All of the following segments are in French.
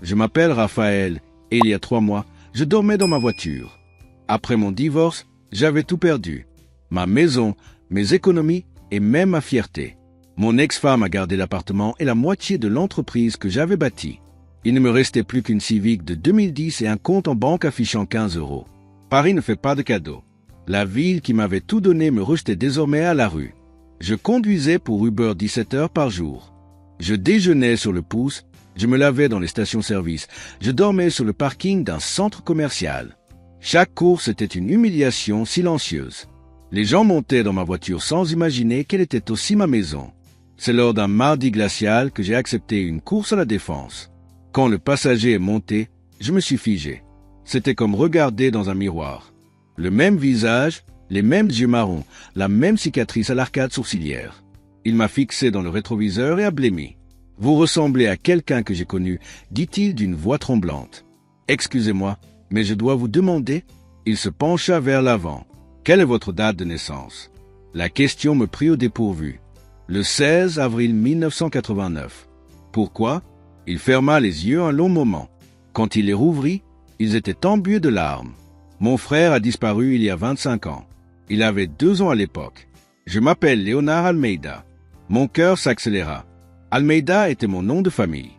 Je m'appelle Raphaël et il y a 3 mois, je dormais dans ma voiture. Après mon divorce, j'avais tout perdu. Ma maison, mes économies et même ma fierté. Mon ex-femme a gardé l'appartement et la moitié de l'entreprise que j'avais bâtie. Il ne me restait plus qu'une Civic de 2010 et un compte en banque affichant 15 €. Paris ne fait pas de cadeaux. La ville qui m'avait tout donné me rejetait désormais à la rue. Je conduisais pour Uber 17 heures par jour. Je déjeunais sur le pouce, je me lavais dans les stations-service, je dormais sur le parking d'un centre commercial. Chaque course était une humiliation silencieuse. Les gens montaient dans ma voiture sans imaginer qu'elle était aussi ma maison. C'est lors d'un mardi glacial que j'ai accepté une course à la Défense. Quand le passager est monté, je me suis figé. C'était comme regarder dans un miroir. Le même visage, les mêmes yeux marrons, la même cicatrice à l'arcade sourcilière. Il m'a fixé dans le rétroviseur et a blêmi. « Vous ressemblez à quelqu'un que j'ai connu », dit-il d'une voix tremblante. « Excusez-moi, mais je dois vous demander. » Il se pencha vers l'avant. « Quelle est votre date de naissance ?» La question me prit au dépourvu. « Le 16 avril 1989. » Pourquoi ? Il ferma les yeux un long moment. Quand il les rouvrit, ils étaient embués de larmes. Mon frère a disparu il y a 25 ans. Il avait 2 ans à l'époque. Je m'appelle Léonard Almeida. Mon cœur s'accéléra. Almeida était mon nom de famille.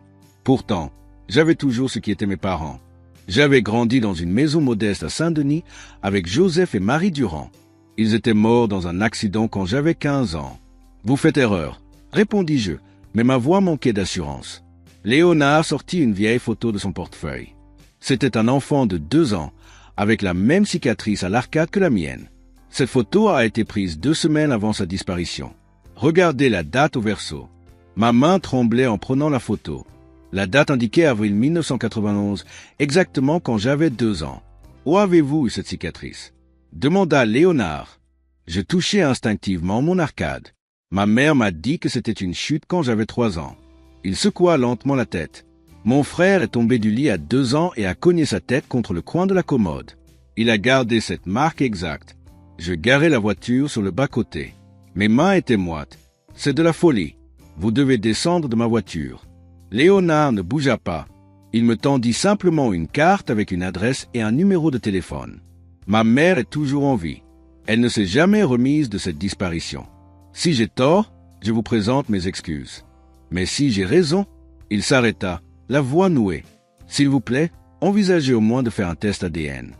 Pourtant, j'avais toujours ce qui étaient mes parents. J'avais grandi dans une maison modeste à Saint-Denis avec Joseph et Marie Durand. Ils étaient morts dans un accident quand j'avais 15 ans. « Vous faites erreur », répondis-je, mais ma voix manquait d'assurance. Léonard sortit une vieille photo de son portefeuille. C'était un enfant de 2 ans, avec la même cicatrice à l'arcade que la mienne. Cette photo a été prise 2 semaines avant sa disparition. Regardez la date au verso. Ma main tremblait en prenant la photo. La date indiquait avril 1991, exactement quand j'avais 2 ans. « Où avez-vous eu cette cicatrice ?» demanda Léonard. Je touchai instinctivement mon arcade. Ma mère m'a dit que c'était une chute quand j'avais 3 ans. Il secoua lentement la tête. Mon frère est tombé du lit à 2 ans et a cogné sa tête contre le coin de la commode. Il a gardé cette marque exacte. Je garai la voiture sur le bas-côté. Mes mains étaient moites. C'est de la folie. Vous devez descendre de ma voiture. Léonard ne bougea pas. Il me tendit simplement une carte avec une adresse et un numéro de téléphone. Ma mère est toujours en vie. Elle ne s'est jamais remise de cette disparition. Si j'ai tort, je vous présente mes excuses. Mais si j'ai raison, il s'arrêta, la voix nouée. S'il vous plaît, envisagez au moins de faire un test ADN.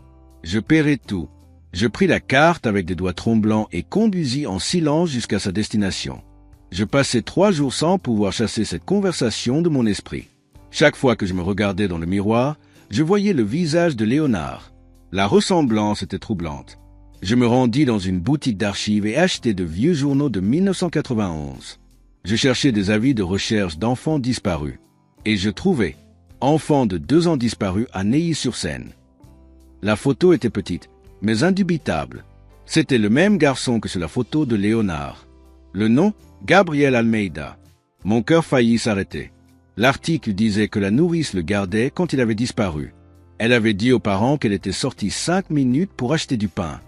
Je paierai tout. Je pris la carte avec des doigts tremblants et conduisis en silence jusqu'à sa destination. Je passai 3 jours sans pouvoir chasser cette conversation de mon esprit. Chaque fois que je me regardais dans le miroir, je voyais le visage de Léonard. La ressemblance était troublante. Je me rendis dans une boutique d'archives et achetai de vieux journaux de 1991. Je cherchais des avis de recherche d'enfants disparus. Et je trouvais « Enfant de 2 ans disparu à Neuilly-sur-Seine ». La photo était petite, mais indubitable. C'était le même garçon que sur la photo de Léonard. Le nom, Gabriel Almeida. Mon cœur faillit s'arrêter. L'article disait que la nourrice le gardait quand il avait disparu. Elle avait dit aux parents qu'elle était sortie 5 minutes pour acheter du pain.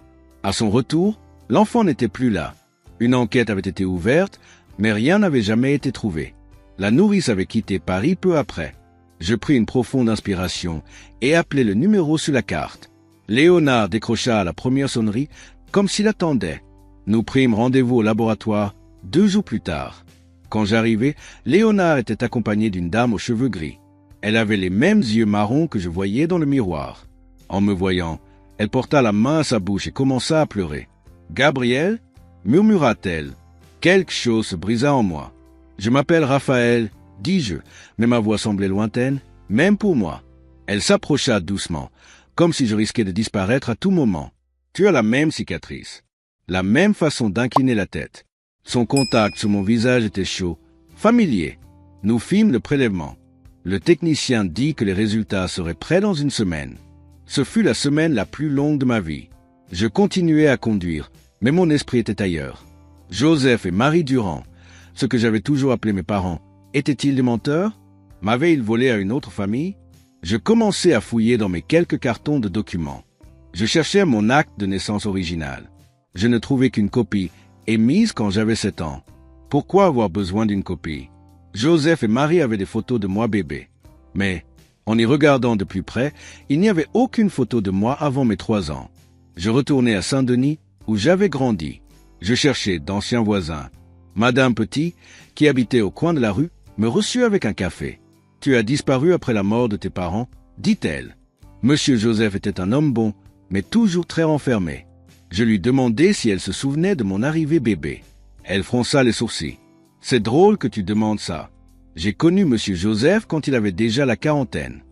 À son retour, l'enfant n'était plus là. Une enquête avait été ouverte, mais rien n'avait jamais été trouvé. La nourrice avait quitté Paris peu après. Je pris une profonde inspiration et appelai le numéro sur la carte. Léonard décrocha à la première sonnerie comme s'il attendait. Nous prîmes rendez-vous au laboratoire 2 jours plus tard. Quand j'arrivai, Léonard était accompagné d'une dame aux cheveux gris. Elle avait les mêmes yeux marrons que je voyais dans le miroir. En me voyant, elle porta la main à sa bouche et commença à pleurer. « Gabriel » murmura-t-elle. Quelque chose se brisa en moi. « Je m'appelle Raphaël » dis-je, mais ma voix semblait lointaine, même pour moi. Elle s'approcha doucement, comme si je risquais de disparaître à tout moment. « Tu as la même cicatrice. » La même façon d'incliner la tête. Son contact sur mon visage était chaud, familier. Nous fîmes le prélèvement. Le technicien dit que les résultats seraient prêts dans 1 semaine. Ce fut la semaine la plus longue de ma vie. Je continuais à conduire, mais mon esprit était ailleurs. Joseph et Marie Durand, ce que j'avais toujours appelé mes parents, étaient-ils des menteurs? M'avaient-ils volé à une autre famille? Je commençais à fouiller dans mes quelques cartons de documents. Je cherchais mon acte de naissance original. Je ne trouvais qu'une copie, émise quand j'avais 7 ans. Pourquoi avoir besoin d'une copie? Joseph et Marie avaient des photos de moi bébé. Mais En y regardant de plus près, il n'y avait aucune photo de moi avant mes 3 ans. Je retournai à Saint-Denis, où j'avais grandi. Je cherchais d'anciens voisins. Madame Petit, qui habitait au coin de la rue, me reçut avec un café. « Tu as disparu après la mort de tes parents » dit-elle. Monsieur Joseph était un homme bon, mais toujours très renfermé. Je lui demandai si elle se souvenait de mon arrivée bébé. Elle fronça les sourcils. « C'est drôle que tu demandes ça. J'ai connu Monsieur Joseph quand il avait déjà la quarantaine.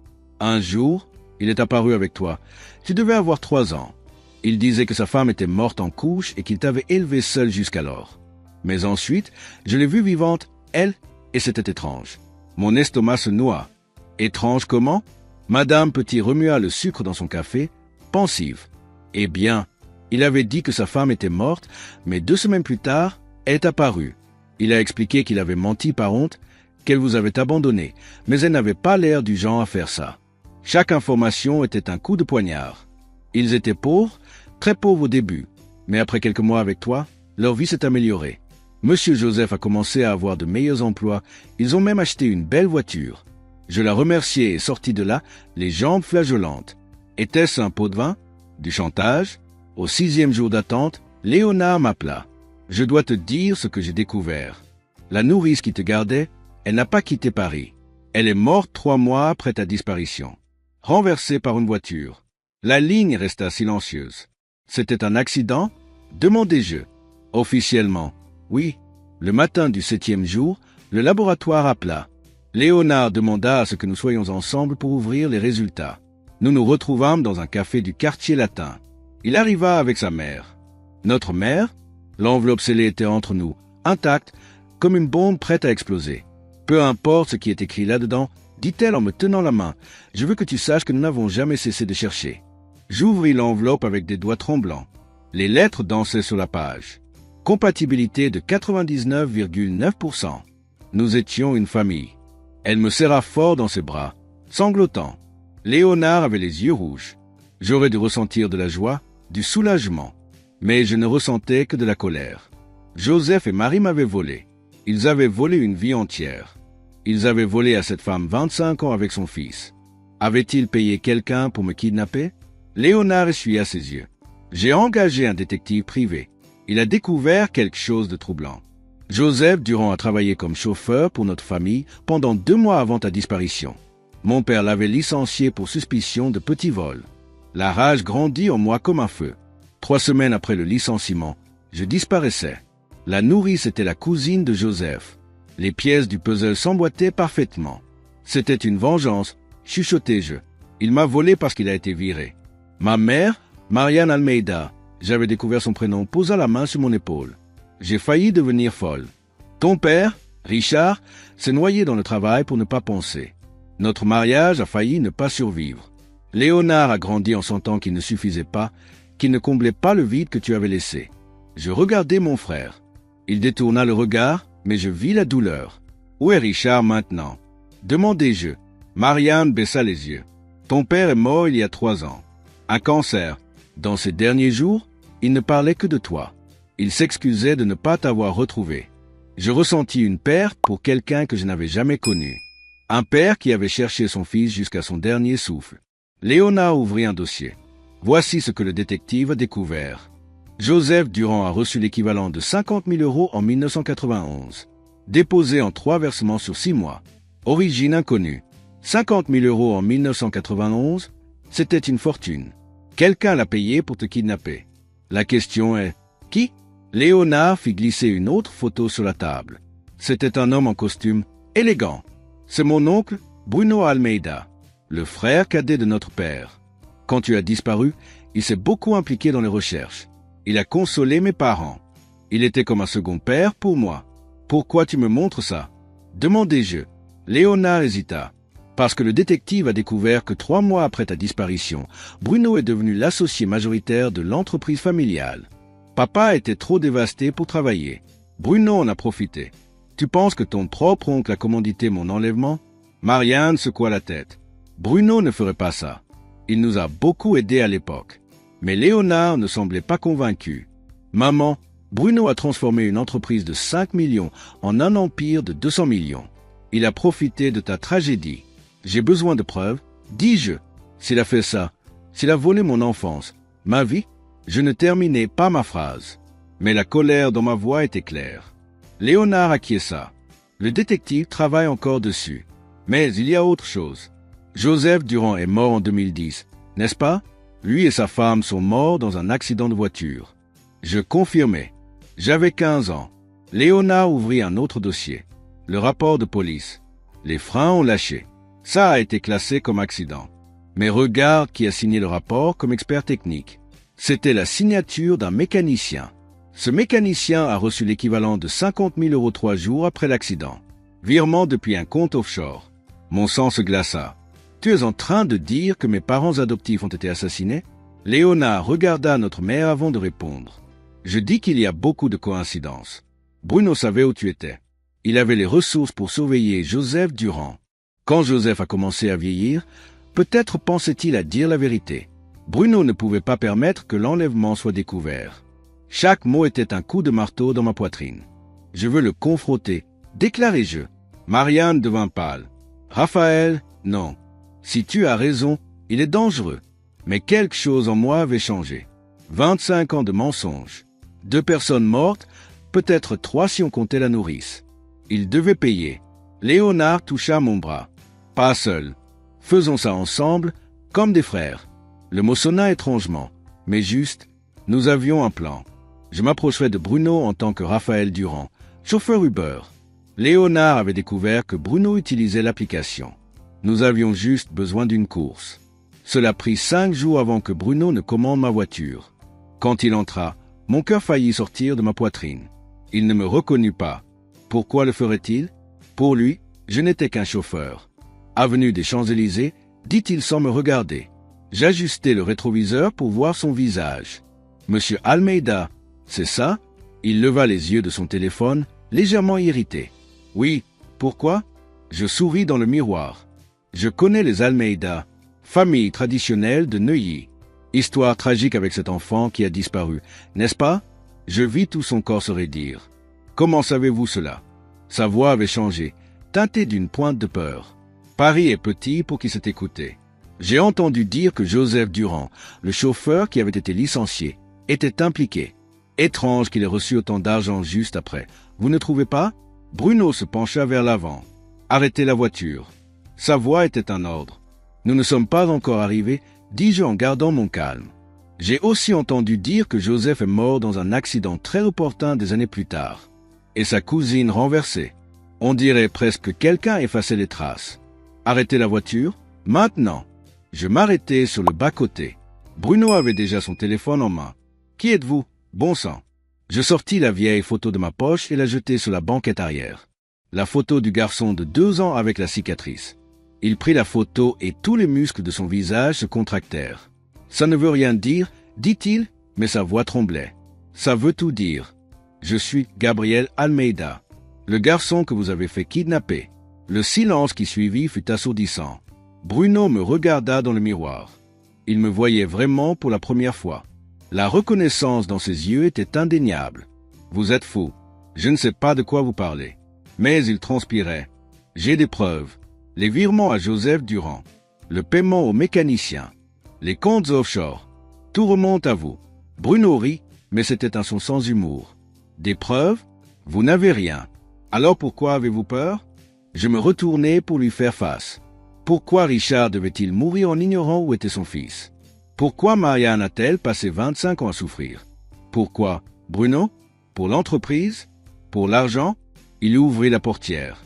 Un jour, il est apparu avec toi. Tu devais avoir 3 ans. Il disait que sa femme était morte en couche et qu'il t'avait élevé seul jusqu'alors. Mais ensuite, je l'ai vue vivante, elle, et c'était étrange. Mon estomac se noua. Étrange comment? Madame Petit remua le sucre dans son café, pensive. Eh bien, il avait dit que sa femme était morte, mais 2 semaines plus tard, elle est apparue. Il a expliqué qu'il avait menti par honte, qu'elle vous avait abandonné, mais elle n'avait pas l'air du genre à faire ça. Chaque information était un coup de poignard. Ils étaient pauvres, très pauvres au début, mais après quelques mois avec toi, leur vie s'est améliorée. Monsieur Joseph a commencé à avoir de meilleurs emplois, ils ont même acheté une belle voiture. Je la remerciai et sortis de là, les jambes flageolantes. Était-ce un pot de vin? Du chantage? Au 6e jour d'attente, Léonard m'appela. Je dois te dire ce que j'ai découvert. La nourrice qui te gardait, elle n'a pas quitté Paris. Elle est morte 3 mois après ta disparition. Renversée par une voiture. La ligne resta silencieuse. C'était un accident? Demandai-je. Officiellement, oui. Le matin du 7e jour, le laboratoire appela. Léonard demanda à ce que nous soyons ensemble pour ouvrir les résultats. Nous nous retrouvâmes dans un café du quartier latin. Il arriva avec sa mère. Notre mère? L'enveloppe scellée était entre nous, intacte, comme une bombe prête à exploser. Peu importe ce qui est écrit là-dedans, dit-elle en me tenant la main, je veux que tu saches que nous n'avons jamais cessé de chercher. J'ouvris l'enveloppe avec des doigts tremblants. Les lettres dansaient sur la page. Compatibilité de 99,9%. Nous étions une famille. Elle me serra fort dans ses bras, sanglotant. Léonard avait les yeux rouges. J'aurais dû ressentir de la joie, du soulagement, mais je ne ressentais que de la colère. Joseph et Marie m'avaient volé. Ils avaient volé une vie entière. Ils avaient volé à cette femme 25 ans avec son fils. Avaient-ils payé quelqu'un pour me kidnapper? Léonard essuya ses yeux. J'ai engagé un détective privé. Il a découvert quelque chose de troublant. Joseph Durand a travaillé comme chauffeur pour notre famille pendant 2 mois avant ta disparition. Mon père l'avait licencié pour suspicion de petit vol. La rage grandit en moi comme un feu. 3 semaines après le licenciement, je disparaissais. La nourrice était la cousine de Joseph. Les pièces du puzzle s'emboîtaient parfaitement. C'était une vengeance, chuchotai-je. Il m'a volé parce qu'il a été viré. Ma mère, Marianne Almeida, j'avais découvert son prénom, posa la main sur mon épaule. J'ai failli devenir folle. Ton père, Richard, s'est noyé dans le travail pour ne pas penser. Notre mariage a failli ne pas survivre. Léonard a grandi en sentant qu'il ne suffisait pas, qu'il ne comblait pas le vide que tu avais laissé. Je regardai mon frère. Il détourna le regard, mais je vis la douleur. Où est Richard maintenant? Demandai-je. Marianne baissa les yeux. Ton père est mort il y a 3 ans. Un cancer. Dans ces derniers jours, il ne parlait que de toi. Il s'excusait de ne pas t'avoir retrouvé. Je ressentis une perte pour quelqu'un que je n'avais jamais connu. Un père qui avait cherché son fils jusqu'à son dernier souffle. Léonard ouvrit un dossier. Voici ce que le détective a découvert. Joseph Durand a reçu l'équivalent de 50 000 € en 1991. Déposé en 3 versements sur 6 mois. Origine inconnue. 50 000 € en 1991, c'était une fortune. Quelqu'un l'a payé pour te kidnapper. La question est, qui? Léonard fit glisser une autre photo sur la table. C'était un homme en costume, élégant. C'est mon oncle, Bruno Almeida, le frère cadet de notre père. Quand tu as disparu, il s'est beaucoup impliqué dans les recherches. Il a consolé mes parents. Il était comme un second père pour moi. Pourquoi tu me montres ça? Demandai-je. Léonard hésita. Parce que le détective a découvert que 3 mois après ta disparition, Bruno est devenu l'associé majoritaire de l'entreprise familiale. Papa était trop dévasté pour travailler. Bruno en a profité. Tu penses que ton propre oncle a commandité mon enlèvement? Marianne secoua la tête. Bruno ne ferait pas ça. Il nous a beaucoup aidés à l'époque. Mais Léonard ne semblait pas convaincu. Maman, Bruno a transformé une entreprise de 5 millions en un empire de 200 millions. Il a profité de ta tragédie. J'ai besoin de preuves, dis-je. S'il a fait ça, s'il a volé mon enfance, ma vie, je ne terminais pas ma phrase. Mais la colère dans ma voix était claire. Léonard acquiesça. Le détective travaille encore dessus. Mais il y a autre chose. Joseph Durand est mort en 2010, n'est-ce pas? Lui et sa femme sont morts dans un accident de voiture. Je confirmais. J'avais 15 ans. Léonard ouvrit un autre dossier. Le rapport de police. Les freins ont lâché. Ça a été classé comme accident. Mais regarde qui a signé le rapport comme expert technique. C'était la signature d'un mécanicien. Ce mécanicien a reçu l'équivalent de 50 000 € 3 jours après l'accident. Virement depuis un compte offshore. Mon sang se glaça. Tu es en train de dire que mes parents adoptifs ont été assassinés? Léonard regarda notre mère avant de répondre. Je dis qu'il y a beaucoup de coïncidences. Bruno savait où tu étais. Il avait les ressources pour surveiller Joseph Durand. Quand Joseph a commencé à vieillir, peut-être pensait-il à dire la vérité. Bruno ne pouvait pas permettre que l'enlèvement soit découvert. Chaque mot était un coup de marteau dans ma poitrine. Je veux le confronter, déclarai-je. Marianne devint pâle. Raphaël, non. Si tu as raison, il est dangereux. Mais quelque chose en moi avait changé. 25 ans de mensonges. 2 personnes mortes, peut-être 3 si on comptait la nourrice. Il devait payer. Léonard toucha mon bras. Pas seul. Faisons ça ensemble, comme des frères. Le mot sonna étrangement, mais juste, nous avions un plan. Je m'approcherai de Bruno en tant que Raphaël Durand, chauffeur Uber. Léonard avait découvert que Bruno utilisait l'application. Nous avions juste besoin d'une course. Cela prit 5 jours avant que Bruno ne commande ma voiture. Quand il entra, mon cœur faillit sortir de ma poitrine. Il ne me reconnut pas. Pourquoi le ferait-il? Pour lui, je n'étais qu'un chauffeur. Avenue des Champs-Élysées, dit-il sans me regarder. J'ajustai le rétroviseur pour voir son visage. Monsieur Almeida, c'est ça? Il leva les yeux de son téléphone, légèrement irrité. Oui, pourquoi? Je souris dans le miroir. Je connais les Almeida, famille traditionnelle de Neuilly. Histoire tragique avec cet enfant qui a disparu, n'est-ce pas? Je vis tout son corps se raidir. Comment savez-vous cela? Sa voix avait changé, teintée d'une pointe de peur. Paris est petit pour qui s'est écouté. J'ai entendu dire que Joseph Durand, le chauffeur qui avait été licencié, était impliqué. Étrange qu'il ait reçu autant d'argent juste après. Vous ne trouvez pas? Bruno se pencha vers l'avant. Arrêtez la voiture. Sa voix était un ordre. Nous ne sommes pas encore arrivés, dis-je en gardant mon calme. J'ai aussi entendu dire que Joseph est mort dans un accident très opportun des années plus tard. Et sa cousine renversée. On dirait presque que quelqu'un effaçait les traces. Arrêtez la voiture, maintenant. Je m'arrêtai sur le bas-côté. Bruno avait déjà son téléphone en main. Qui êtes-vous? Bon sang. Je sortis la vieille photo de ma poche et la jetai sur la banquette arrière. La photo du garçon de 2 ans avec la cicatrice. Il prit la photo et tous les muscles de son visage se contractèrent. Ça ne veut rien dire, dit-il, mais sa voix tremblait. Ça veut tout dire. Je suis Gabriel Almeida, le garçon que vous avez fait kidnapper. Le silence qui suivit fut assourdissant. Bruno me regarda dans le miroir. Il me voyait vraiment pour la première fois. La reconnaissance dans ses yeux était indéniable. Vous êtes fou. Je ne sais pas de quoi vous parlez. Mais il transpirait. J'ai des preuves. Les virements à Joseph Durand. Le paiement au mécanicien. Les comptes offshore. Tout remonte à vous. Bruno rit, mais c'était un son sans humour. Des preuves? Vous n'avez rien. Alors pourquoi avez-vous peur? Je me retournai pour lui faire face. Pourquoi Richard devait-il mourir en ignorant où était son fils? Pourquoi Marianne a-t-elle passé 25 ans à souffrir? Pourquoi? Bruno? Pour l'entreprise? Pour l'argent? Il ouvrit la portière.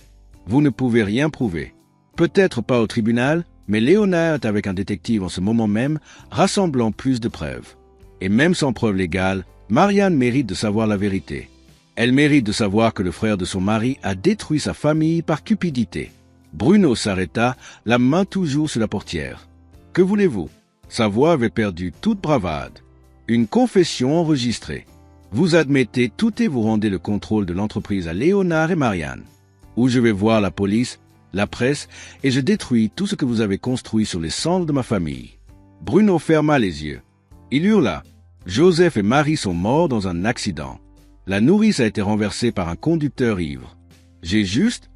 Vous ne pouvez rien prouver. Peut-être pas au tribunal, mais Léonard est avec un détective en ce moment même, rassemblant plus de preuves. Et même sans preuve légale, Marianne mérite de savoir la vérité. Elle mérite de savoir que le frère de son mari a détruit sa famille par cupidité. Bruno s'arrêta, la main toujours sur la portière. Que voulez-vous? Sa voix avait perdu toute bravade. Une confession enregistrée. Vous admettez tout et vous rendez le contrôle de l'entreprise à Léonard et Marianne. Où je vais voir la police, la presse, et je détruis tout ce que vous avez construit sur les cendres de ma famille. Bruno ferma les yeux. Il hurla. Joseph et Marie sont morts dans un accident. La nourrice a été renversée par un conducteur ivre. J'ai juste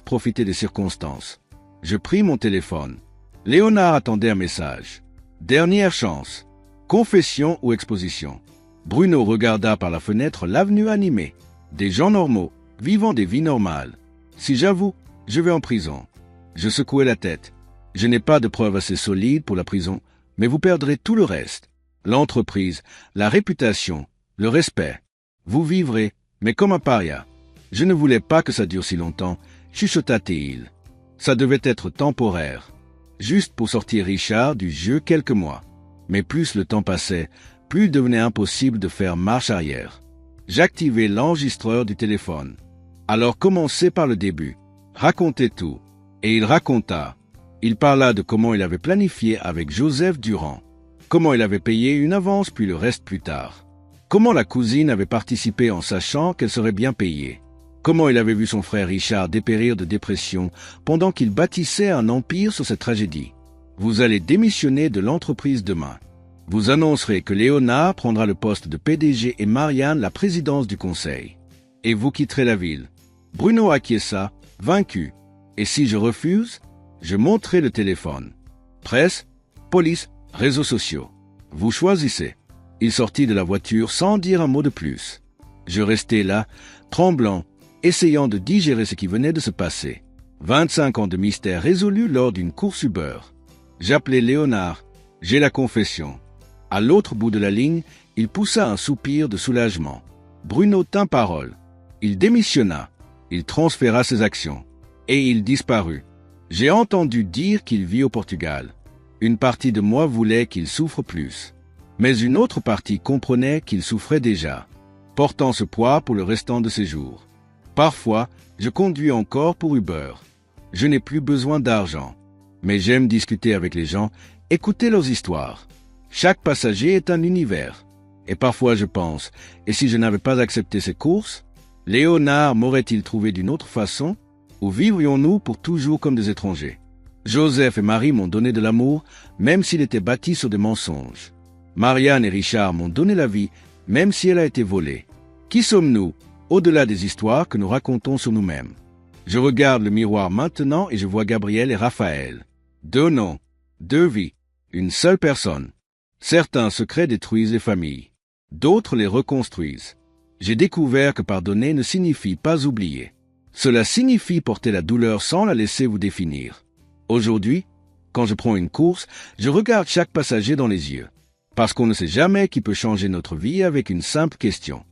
profité des circonstances. Je pris mon téléphone. Léonard attendait un message. Dernière chance. Confession ou exposition. Bruno regarda par la fenêtre l'avenue animée. Des gens normaux, vivant des vies normales. Si j'avoue, je vais en prison. Je secouai la tête. Je n'ai pas de preuves assez solides pour la prison, mais vous perdrez tout le reste. L'entreprise, la réputation, le respect. Vous vivrez, mais comme un paria. Je ne voulais pas que ça dure si longtemps, chuchota Théil. Ça devait être temporaire. Juste pour sortir Richard du jeu quelques mois. Mais plus le temps passait, plus il devenait impossible de faire marche arrière. J'activai l'enregistreur du téléphone. Alors commencez par le début. Racontez tout. Et il raconta. Il parla de comment il avait planifié avec Joseph Durand. Comment il avait payé une avance puis le reste plus tard. Comment la cousine avait participé en sachant qu'elle serait bien payée. Comment il avait vu son frère Richard dépérir de dépression pendant qu'il bâtissait un empire sur cette tragédie. Vous allez démissionner de l'entreprise demain. Vous annoncerez que Léonard prendra le poste de PDG et Marianne la présidence du conseil. Et vous quitterez la ville. Bruno acquiesça, vaincu. Et si je refuse, je montrerai le téléphone. Presse, police, réseaux sociaux. Vous choisissez. Il sortit de la voiture sans dire un mot de plus. Je restai là, tremblant, essayant de digérer ce qui venait de se passer. 25 ans de mystère résolu lors d'une course Uber. J'appelai Léonard. J'ai la confession. À l'autre bout de la ligne, il poussa un soupir de soulagement. Bruno tint parole. Il démissionna. Il transféra ses actions. Et il disparut. J'ai entendu dire qu'il vit au Portugal. Une partie de moi voulait qu'il souffre plus. Mais une autre partie comprenait qu'il souffrait déjà, portant ce poids pour le restant de ses jours. Parfois, je conduis encore pour Uber. Je n'ai plus besoin d'argent. Mais j'aime discuter avec les gens, écouter leurs histoires. Chaque passager est un univers. Et parfois je pense, et si je n'avais pas accepté ces courses, Léonard m'aurait-il trouvé d'une autre façon, ou vivrions-nous pour toujours comme des étrangers? Joseph et Marie m'ont donné de l'amour, même s'il était bâti sur des mensonges. Marianne et Richard m'ont donné la vie, même si elle a été volée. Qui sommes-nous, au-delà des histoires que nous racontons sur nous-mêmes? Je regarde le miroir maintenant et je vois Gabriel et Raphaël. 2 noms, 2 vies, une seule personne. Certains secrets détruisent les familles. D'autres les reconstruisent. J'ai découvert que pardonner ne signifie pas oublier. Cela signifie porter la douleur sans la laisser vous définir. Aujourd'hui, quand je prends une course, je regarde chaque passager dans les yeux. Parce qu'on ne sait jamais qui peut changer notre vie avec une simple question.